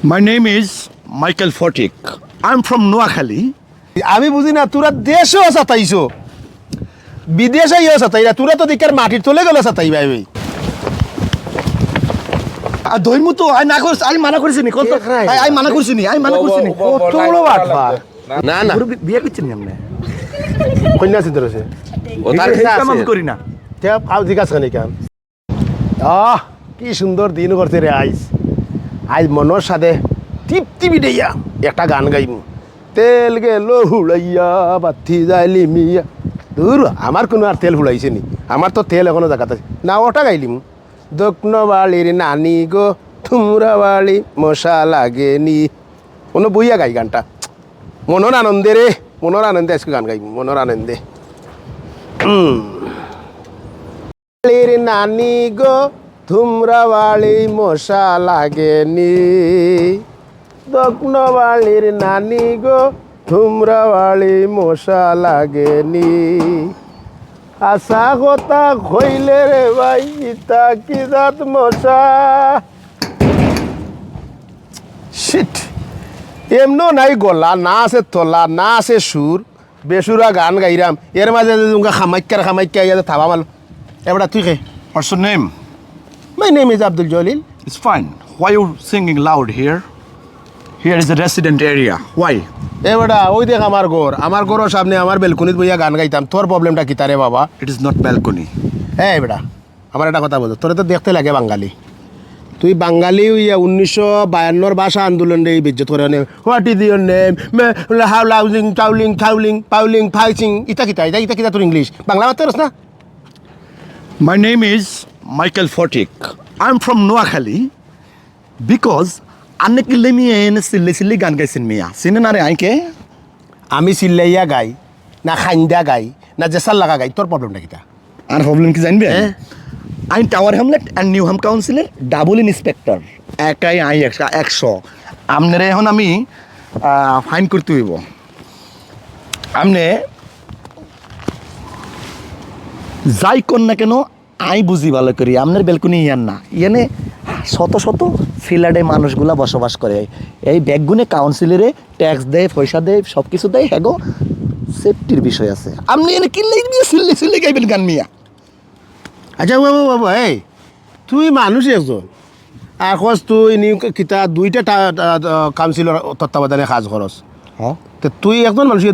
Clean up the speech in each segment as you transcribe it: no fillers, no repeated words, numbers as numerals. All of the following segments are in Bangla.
My name is Michael Fotik. I'm from Noakhali. আমি বুঝি না তোরা দেশেও সাতাইছো বিদেশে ইয়ে সাতাইরা তোরা তো দিকের মাটির তলে গেল সাতাই ভাই ভাই আর দইমু তো আই না করছ আই মানা করছি নি কত আই মানা করছি নি কত বড় বাটফা না না বিয়ে করছেন নি আপনি কন্যা সিদ্ধ রয়েছে ও তার এই কাম আমি করি না ট্যাপ আউ জিজ্ঞাসা করি কেন কি সুন্দর দিন করছে রে আজ মনের সাথে তৃপ্তি বিড়াইয়া একটা গান গাইমু তেল গেল হুড়াইয়া বাতি যাইলি মিয়া দূর আমার কোনো আর তেল হুড়াইছে নি আমার তো তেল এখনো জায়গাতে আছে না ওটা গাইলিম দক্ষিণ বাড়ির নানি গো তোমরা বাড়ি মশা লাগেনি কোনো বইয়া গাই গানটা মনের আনন্দে রে মনের আনন্দে আজকে গান গাইব মনের আনন্দে বাড়ির নানি গো তোমরা বাড়ি মশা লাগেনি দক্ষিণ বাড়ির নানি গো তোমরা বাড়ি মশা লাগেনি আশা কথা কইলে রে ভাই ইতা কি জাত মশা শিট এমনো নাই গলা না আছে তলা না আছে সুর বেসুরা গান গাইরাম এর মাঝে খামাইক্কা ইয়াতে থাবা মাল এবারে তুই কে What's your name? My name is Abdul Jalil It's fine. Why you singing loud here? Here is a resident area. Why? এবারে ওই দেখ আমার ঘরের সামনে আমার বেলকুনিত বইয়া গান গাইতাম তোর প্রবলেমটা কি তারে বাবা It is not balcony. হ্যাঁ বেটা আমার একটা কথা বলতো তোরা তো দেখতে লাগে বাঙালি তুই বাঙালি ইয়া 1952 ভাষা আন্দোলন রে বিজ্জত করে নে what is your name how লাউজিং টাউলিং থাউলিং পাউলিং ফাইচিং ইতা কিতা তোর ইংলিশ বাংলা মাত্রস না My name is Michael Fotik. I'm from Noakhali because অনেক লেমিয়ে এনে সিল্লি গান গাইছেন মিয়া চিনে না রে আইকে আমি চিল্লাইয়া গাই না খাইন্দা গাই না জেসাল লাগা গাই তোর প্রবলেমটা কিতা আর প্রবলেম কি জানবে আইন টাওয়ার হ্যামলেট অ্যান্ড নিউ হাম কাউন্সিলের ডাবল ইন্সপেক্টর একাই আই 100 আপনারা এখন আমি ফাইন করতে হইব আপনি যাই কর না কেন আই বুঝি ভালো করি আপনার বেলকুনি ইয়ান না ইয়ানে শত শত ফিল্ডে মানুষগুলা বসবাস করে এই ব্যাগগুনে কাউন্সিলরে ট্যাক্স দেয় পয়সা দেয় সব কিছু দেয় হ্যাগো সেফটির বিষয় আছে আপনি এনে কিনলেই দিয়ে সিল্লি গাইবেন গান মিয়া আচ্ছা বাবা এই তুই মানুষ একজন আখস তুই নিউ কিতা দুইটা কাউন্সিলর তত্ত্বাবধানে কাজ খরচ হ্যাঁ তো তুই একজন মানুষকে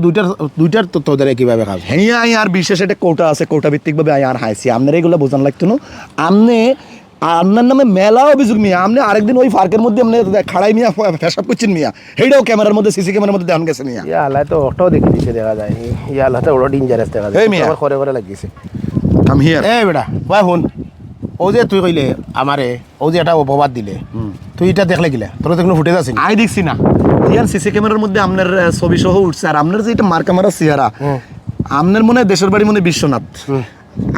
দুইটার তত্ত্বাবধানে কীভাবে কাজ হ্যাঁ আই আর বিশেষ একটা কোটা আছে কোটা ভিত্তিকভাবে আই আর হাইছি আপনার এগুলো বোঝান লাগতো না আপনি আপনার নামে মেলা অভিযোগ মিয়া আপনি আরেকদিন ওই পার্কের মধ্যে আপনি খাড়াই মিয়া ফেসাব করছেন মিয়া সেইটাও ক্যামেরার মধ্যে সিসি ক্যামেরার মধ্যে দেখান গেছে মিয়া ইয়া আল্লাহ তো ওটাও দেখে দিচ্ছে দেখা যায় ইয়া আল্লাহ তো ওটা ডেঞ্জারাস দেখা যায় আমার করে লাগিয়েছে কাম হিয়ার এই বেটা ভাই শুন ও যে তুই কইলে আমারে ও যে একটা অপবাদ দিলে তুই এটা দেখলে গিলা তোর তো কোনো ফুটেজ আছে আই দেখছি না ইয়ার সিসি ক্যামেরার মধ্যে আপনার ছবি সহ উঠছে আর আপনার যে এটা মার্কা মারা চেহারা আপনার মনে হয় দেশের বাড়ি মনে হয় বিশ্বনাথ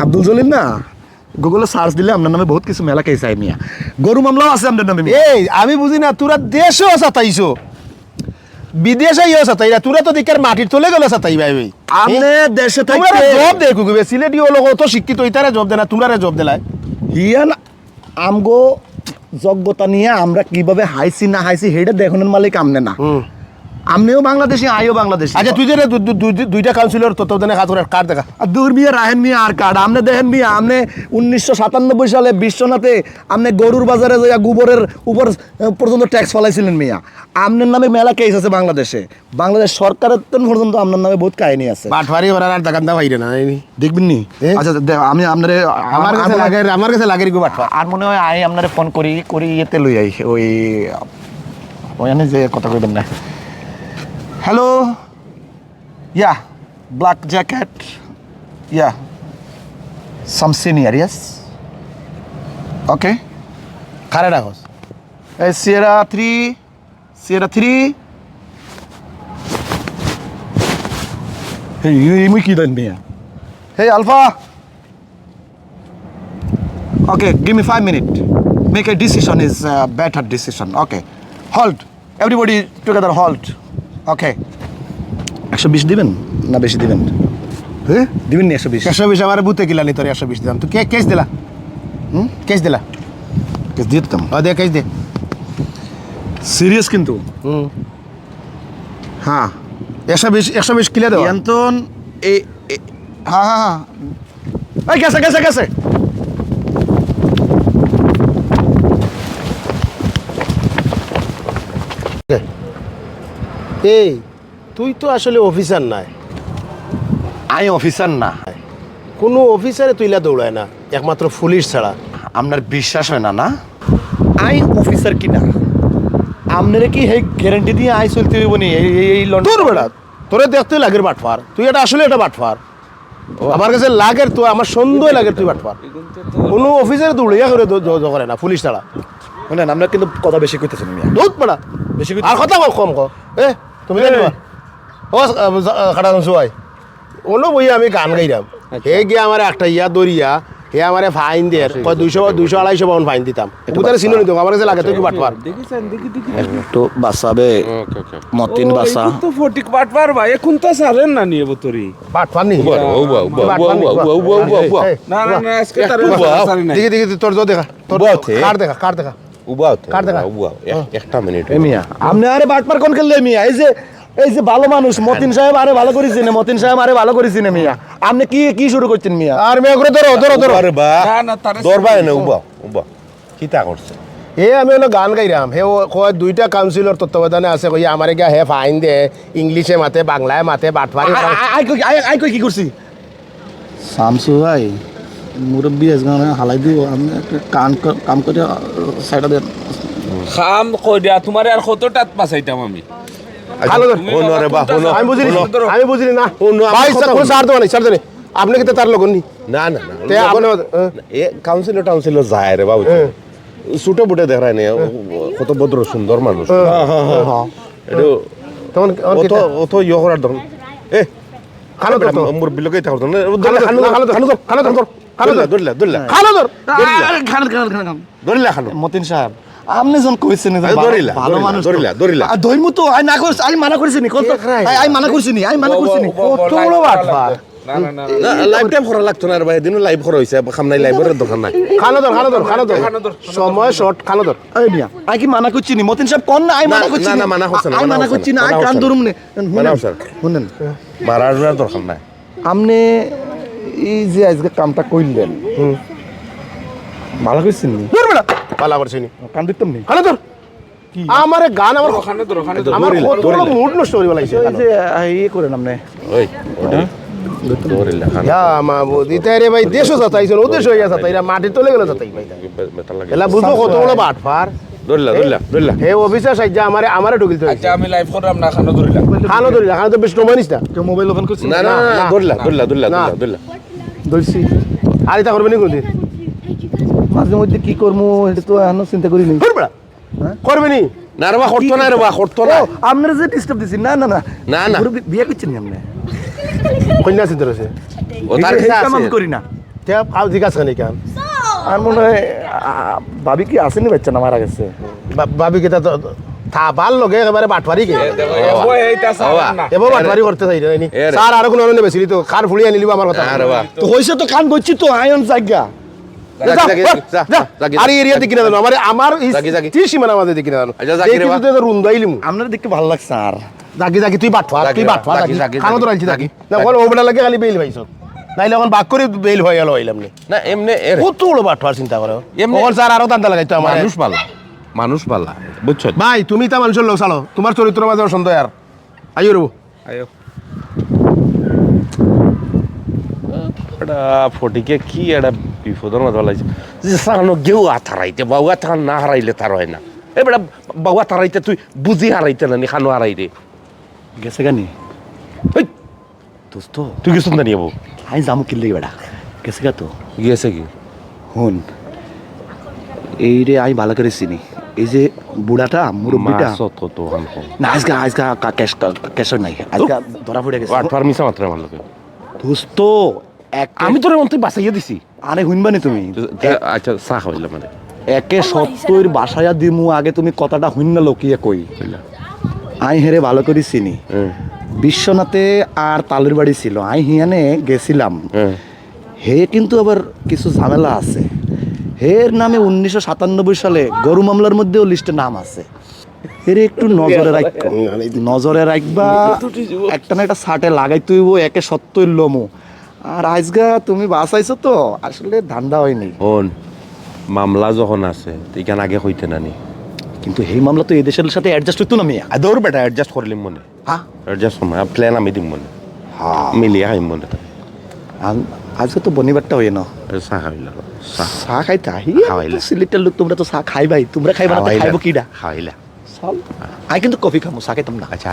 আব্দুল জলিল না গুগলে সার্চ দিলে আপনার নামে বহুত কিছু মেলা কেস আই মিয়া গরু মামলাও আছে আপনার নামে এই আমি বুঝি না তোরা দেশেও সাতাইছো বিদেশে ইয়ে সাতাইরা তোরা তো দিকের মাটির তলে গেল সাতাই ভাই ভাই আপনি দেশে তোমরা থাকতে জব দে কুকুবে সিলেটি ও লোক তো শিক্ষিত ইতারে জব দে না তোমরা জব দেলাই হিয়ান আমগো যোগ্যতা নিয়ে আমরা কিভাবে হাইছি না হাইছি হেডে দেখনের মালিক আমনে না আমনেও বাংলাদেশি আইও বাংলাদেশি আচ্ছা তুই যে দুইটা কাউন্সিলর তত্ত্বাবধানে কাজ করে কার দেখা আর দূর মিয়া রাহেন মিয়া আর কার্ড আপনি দেখেন মিয়া আপনি 1997 সালে বিশ্বনাথে আপনি গরুর বাজারে যাইয়া গোবরের উপর পর্যন্ত ট্যাক্স ফলাইছিলেন মিয়া আপনার নামে মেলা কেস আছে বাংলাদেশ সরকারের পর্যন্ত আপনার নামে বহুত কাহিনী আছে বাটফারি ওরা আর দোকানদা বাইরে না দেখবেন নি আচ্ছা আমি আপনারে আমার কাছে লাগে গো বাটফা আর মনে হয় আই আপনারে ফোন করি এতে লই আই ওই ওখানে যে কথা কইবেন না Hello. Yeah, black jacket. Yeah. Some senior, yes. Okay. কারে রাখস Sierra 3. Hey, you কি দেন মিয়া? Hey, Alpha. Okay, give me 5 minutes. Make a decision is better decision. Okay. Halt. Everybody together halt. ওকে 120 দিবেন না বেশি দিবেন হ্যাঁ দিবেন নি 120 আমার বুতে কিলানি তোর 120 দিলাম তুই কেস দিলা কেস দিলা কেস দিয়ে দিতাম দে কেস দে সিরিয়াস কিন্তু হ্যাঁ 120 কিলো দেওয়া ইয়ান্তন এই হ্যাঁ এই গেছে এই তুই তো আসলে অফিসার নাই আই অফিসার না কোনো অফিসারে তুইলা দৌড়ায় না একমাত্র পুলিশ ছাড়া আপনার বিশ্বাস হয় না না আই অফিসার কিনা আপনারা কি এই গ্যারান্টি দিয়ে আই চলতে হইব নি এই তোর বেড়া তোরে দেখতে লাগের বাটফার তুই এটা আসলে এটা বাটফার আমার কাছে লাগের তো আমার সন্দেহ লাগের তুই বাটফার কোনো অফিসারে দৌড়িয়া করে না পুলিশ ছাড়া শুনেন আমরা কিন্তু কথা বেশি কইতেছেন মিয়া দুধ বেড়া বেশি আর কথা কম এ তুমি জানিবা ও খাটা শুয়াই ওনো বই আমি গান গাইলাম হে গিয়ে আমার একটা ইয়া দরিয়া হে আমার ফাইন দিয়ে 200-250 পাউন্ড ফাইন দিতাম উতারে ছিল নিতো আমার কাছে লাগে তুই কি বাটপার একটু বাঁচাবে মতিন বাসা তো ফটিক বাটপার ভাই এখন তো সারেন না নিয়ে বতরি বাটপার নি না আজকে তার সারি না দেখি তোর দেখা তোর কার দেখা একটা মিনিট মিয়া আপনি আরে বাটপার কোন খেললে মিয়া এই যে ভালো মানুষ মতিন সাহেব আরে ভালো করেছি না মতিন সাহেব আরে ভালো করেছি না মিয়া আপনি কি শুরু করছেন মিয়া আর মেয়ে করে ধরো আরে বা না তারে দরবার না উবা কিতা করছে হে আমি হলো গান গাইরাম হে কয় দুইটা কাউন্সিলর তত্ত্বাবধানে আছে কই আমারে গিয়া হে ফাইন দে ইংলিশে মাতে বাংলায় মাতে বাটপারি আই কই কি করছি শামসু ভাই মুরব্বী আজগানে হালাই দিও আমি একটা কাম করে সাইডা দেন খাম কই দিয়া তোমার আর কত টাত পাছাইতাম আমি আমি বুঝলি না ভাই কোন সার দেওয়া নাই সার দেনে আপনি কি তার লগন নি না এ কাউন্সিলর যায় রে বাবু ছুটে বুটে দেখায় নে কত ভদ্র সুন্দর মানুষ এটো তখন অত ইয়ে করার দরকার এ খালো তো মোর বিলকে থাকতো না খানো মতিন সাহেব আপনি যখন কইছেন যে ভালো মানুষ দরিলা ধইমু তো আই না করছ আই মানা করছি নি কত আই মানা করছি নি কত বড় বাটপার না লাইভ টাইম করা লাগতো না রে ভাই দিনও লাইভ করা হইছে খামনাই লাইভের দরকার নাই খানো দর সময় শর্ট খানো দর এই মিয়া আই কি মানা করছি নি মতিন সাহেব কোন না আই মানা করছি না মানা হচ্ছে না আই মানা করছি না আই কান ধরুম নে মানা হচ্ছে শুনেন মারার দরকার নাই আপনি এই যে আজকে কামটা কইলেন ভালো কইছেন নি দূর বেটা পালা করছিস নি কান দিতাম নি খানো দর আমারে গান আমার ওখানে আমার কত বড় মুড নষ্ট করে বলাইছে এই যে এই করেন আপনি ওই দরিলা খানো ইয়া মাবুদি তাইরে ভাই দেশও যাতাইছেন ওদেশ হইয়া যাতাইরা মাটি তোলে গেল যাতাই ভাই মেটাল লাগে এলা বুঝো কত বড় বাটফার দরিলা হে অফিসার সাইজা আমারে ঢুকিল তো আচ্ছা আমি লাইভ করলাম না খানো ধরিলাম খানো তো বেশ নমানিস না কেউ মোবাইল ওপেন করছি না দরিলা ধরছি আর এটা করবে নি কোনদিন মাঝে মধ্যে কি করবো এটা তো এখনো চিন্তা করিনি করবে করবে নি না রে বা করতো না আপনারা যে ডিস্টার্ব দিচ্ছি না বিয়ে করছেন নি আপনি কন্যা চিন্তা রয়েছে ও তার এই কাছে কাম আমি আছে করি না আও জিজ্ঞাসা নেই কেন আর মনে হয় ভাবি কি আসেনি বাচ্চা না মারা গেছে ভাবি কি থা ভাল লগে একেবারে বাটপারি কে ও এইটা সারেন না এবার বাটপারি করতে চাই নি স্যার আর কোনো অন্য বেশি তো কার ফুলিয়া নিলিব আমার কথা আরে বাহ তো হইছে তো কান করছি তো আয়ন জায়গা আর এরিয়া দেখি না জানো আমার সীমানা আমাদের দেখি না জানো রুন্দাইলিম আপনার দেখতে ভালো লাগছে আর জাগি তুই বাটফা খানো তো রাইছি জাগি না বল ওবলা লাগে খালি বেল ভাইছ নাইলে এখন বাক করে বেল হয়ে গেল হইলাম না এমনি কত বড় বাটফার চিন্তা করো এমনি- ওখান স্যার আরো দান্দা লাগাইতো আমার মানুষ পালা বুঝছো ভাই তুমি তা মানুষের লোক চালো তোমার চরিত্র মাঝে সন্দেহ আর আইও রবো আয়ো এটা ফটিকে কি একটা বিপদের মধ্যে লাগছে যে সানো গেউ হারাইতে বাউয়া থান না হারাইলে তার হয় না এবারে বাউয়া হারাইতে তুই বুঝি হারাইতে না নি খানো হারাই রে গেছে গানি দোস্ত তুই কিছু না নিয়ে আই যামু কিনলে বেড়া গেছে গা তো গিয়েছে কি হুন এই রে আই ভালো করে চিনি এই যে বুড়াটা মুরব্বিটা তো না আজকে ক্যাশ নাই আজকে ধরা পড়ে গেছে আট মিশা মাত্র আমার লোকে দোস্ত আমি তোর মন তুই বাঁচাইয়া দিছি আরে হুনবানি তুমি আচ্ছা চা খাইলাম মানে একে সত্যর বাসায়া দিমু আগে তুমি কথাটা হুন্ন লকিয়ে কই আই হেরে ভালো করে চিনি বিশ্বনাথে আর তালের বাড়ি ছিল আই হিয়ানে গেছিলাম হে কিন্তু আবার কিছু ঝামেলা আছে হের নামে 1997 সালে গরু মামলার মধ্যেও লিস্টে নাম আছে এর একটু নজরে রাখো, নজরে রাখবা। একটা না একটা শার্টে লাগাই তুইব একে সত্যই লমো। আর আজগা তুমি বাঁচাইছো তো, আসলে ধান্দা হয়নি। হন মামলা যখন আছে এখান আগে হইতে নানি, কিন্তু এই মামলা তো এই দেশের সাথে অ্যাডজাস্ট হইতো না মিয়া। আদর বেটা অ্যাডজাস্ট করলিম মনে, হ্যাঁ অ্যাডজাস্ট করলাম প্ল্যান আমি দিম মনে, হ্যাঁ মিলিয়ে খাইম মনে। আজকে তো বনিবারটা হই না, চা খাইলা চা চা খাইতে আহি খাওয়াইলা। সিলেটের লোক, তোমরা তো চা খাইবাই, তোমরা খাইবা না তো খাইবো কিডা? খাইলা। চল আই কিন্তু কফি খামো, চা খাইতাম না। আচ্ছা